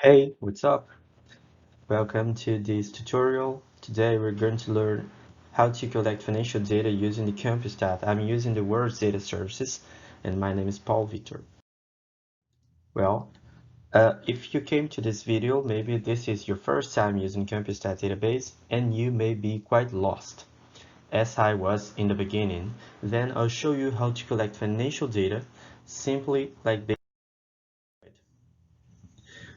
Hey, what's up? Welcome to this tutorial. Today we're going to learn how to collect financial data using the Compustat. I'm using the WRDS data services and my name is Paul Victor. Well, if you came to this video, maybe this is your first time using Compustat database and you may be quite lost, as I was in the beginning. Then I'll show you how to collect financial data simply like this.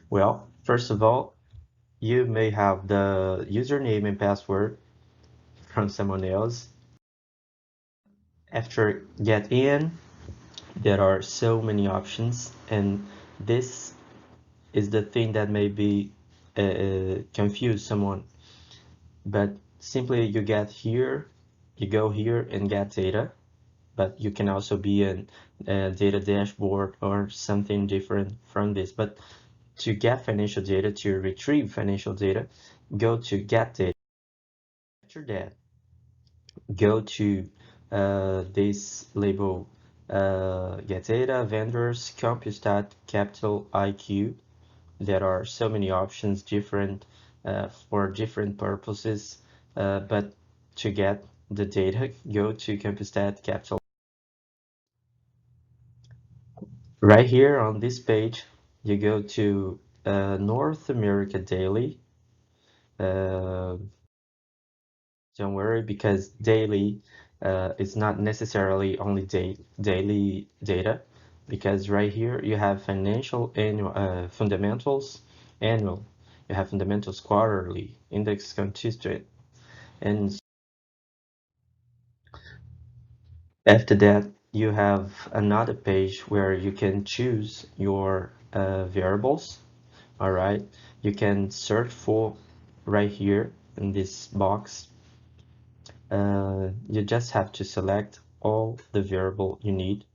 Well, first of all, you may have the username and password from someone else. After get in, there are so many options, and this is the thing that may be confuse someone. But simply you get here, you go here and get data, but you can also be in a data dashboard or something different from this. But to get financial data, to retrieve financial data, go to get data. After that, go to this label, get data, vendors, Compustat, capital, IQ. There are so many options different for different purposes, but to get the data, go to Compustat, capital. Right here on this page, you go to North America Daily. Uh, Don't worry, because daily is not necessarily only daily data, because right here you have financial annual fundamentals annual, you have fundamentals quarterly, index consistent, and after that you have another page where you can choose your variables. All right, you can search for right here in this box. You just have to select all the variable you need,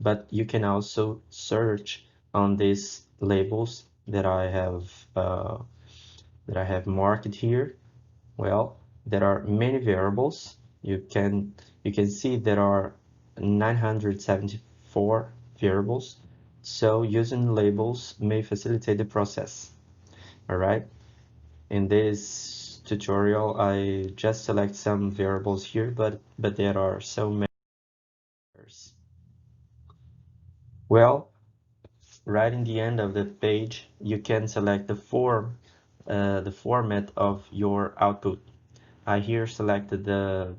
but you can also search on these labels that I have marked here. Well, there are many variables. You can see there are 974 variables, so using labels may facilitate the process. All right. In this tutorial, I just select some variables here, but there are so many. Well, right in the end of the page, you can select the format of your output. I here selected the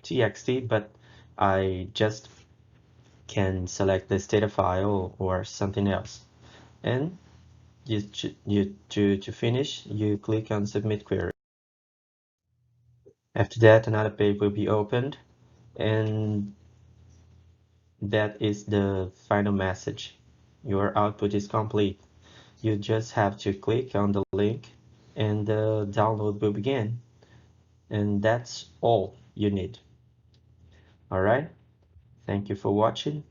TXT, but I just can select the data file or something else. And to finish, you click on Submit Query. After that, another page will be opened, and that is the final message. Your output is complete. You just have to click on the link and the download will begin. And that's all you need. All right. Thank you for watching.